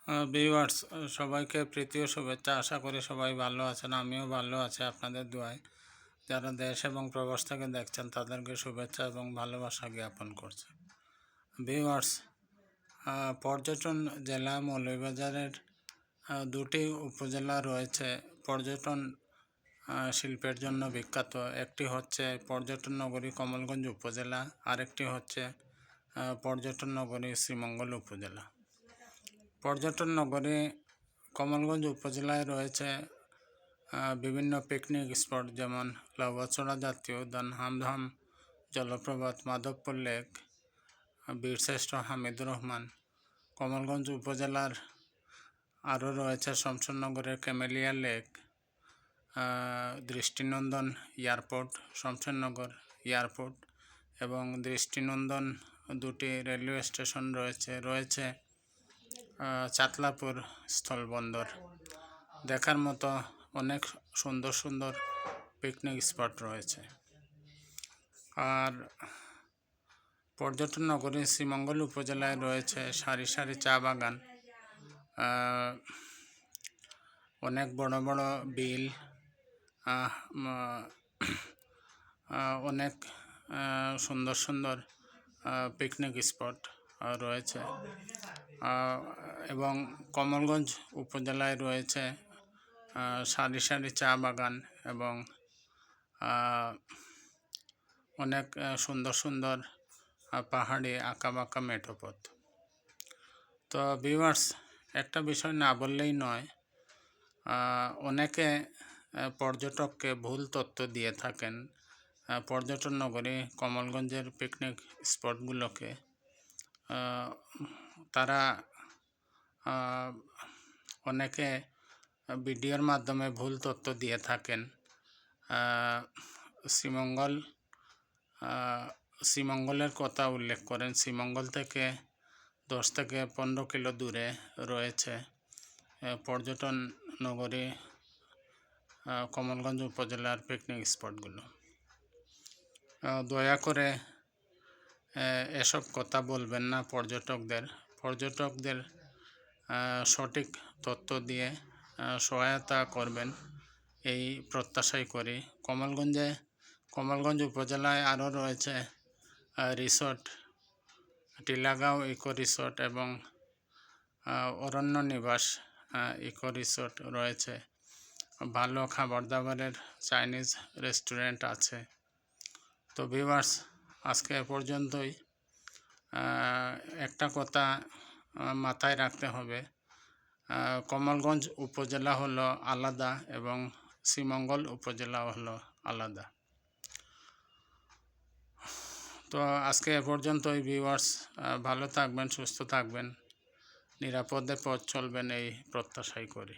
Viewers, সবাইকে প্রীতি ও শুভেচ্ছা। আশা করি সবাই ভালো আছেন, আমিও ভালো আছি আপনাদের দোয়ায়। যারা দেশ এবং প্রবাস থেকে দেখছেন তাদেরকে শুভেচ্ছা এবং ভালোবাসা জ্ঞাপন করছে। ভিউয়ার্স, পর্যটন জেলা মৌলভীবাজারের দুটি উপজেলা রয়েছে পর্যটন শিল্পের জন্য বিখ্যাত। একটি হচ্ছে পর্যটন নগরী কমলগঞ্জ উপজেলা, আরেকটি হচ্ছে পর্যটন নগরী শ্রীমঙ্গল উপজেলা। পর্যটন নগরী কমলগঞ্জ উপজেলায় রয়েছে বিভিন্ন পিকনিক স্পট, যেমন লাউয়াছড়া জাতীয় উদ্যান, হামদম জলপ্রপাত, মাধবপুর লেক, বীরশ্রেষ্ঠ হামিদুর রহমান। কমলগঞ্জ উপজেলার আরও রয়েছে শমশেরনগরের ক্যামেলিয়া লেক, দৃষ্টিনন্দন এয়ারপোর্ট, শমশেরনগর এয়ারপোর্ট এবং দৃষ্টিনন্দন দুটি রেলওয়ে স্টেশন রয়েছে চাতলাপুর স্থলবন্দর। দেখার মতো অনেক সুন্দর সুন্দর পিকনিক স্পট রয়েছে। আর পর্যটন নগরী শ্রীমঙ্গল উপজেলায় রয়েছে সারি সারি চা বাগান, অনেক বড় বড় বিল, অনেক সুন্দর সুন্দর পিকনিক স্পট রয়েছে। এবং কমলগঞ্জ উপজেলায় রয়েছে সারি সারি চা বাগান এবং অনেক সুন্দর সুন্দর পাহাড়ি আঁকাবাঁকা মেঠোপথ। তো ভিউয়ার্স, একটা বিষয় না বললেই নয়, অনেকে পর্যটককে ভুল তথ্য দিয়ে থাকেন পর্যটন নগরী কমলগঞ্জের পিকনিক স্পটগুলোকে। তারা অনেকে ভিডিওর মাধ্যমে ভুল তথ্য দিয়ে থাকেন। শ্রীমঙ্গলের কথা উল্লেখ করেন। শ্রীমঙ্গল থেকে 10 থেকে 15 কিলো দূরে রয়েছে পর্যটন নগরী কমলগঞ্জ উপজেলার পিকনিক স্পটগুলো। দয়া করে এসব কথা বলবেন না পর্যটকদের সঠিক তথ্য দিয়ে সহায়তা করবেন, এই প্রত্যাশাই করি। কমলগঞ্জ উপজেলায় আরও রয়েছে রিসোর্ট, টিলাগাঁও ইকো রিসোর্ট এবং অরণ্য নিবাস ইকো রিসোর্ট রয়েছে। ভালো খাবার দাবারের চাইনিজ রেস্টুরেন্ট আছে। তো ভিউয়ার্স, আজকে এ পর্যন্তই। একটা কথা মাথায় রাখতে হবে, কমলগঞ্জ উপজেলা হলো আলাদা এবং শ্রীমঙ্গল উপজেলা হলো আলাদা। তো আজকে এ পর্যন্তই ভিউয়ার্স। ভালো থাকবেন, সুস্থ থাকবেন, নিরাপদে পথ চলবেন, এই প্রত্যাশাই করি।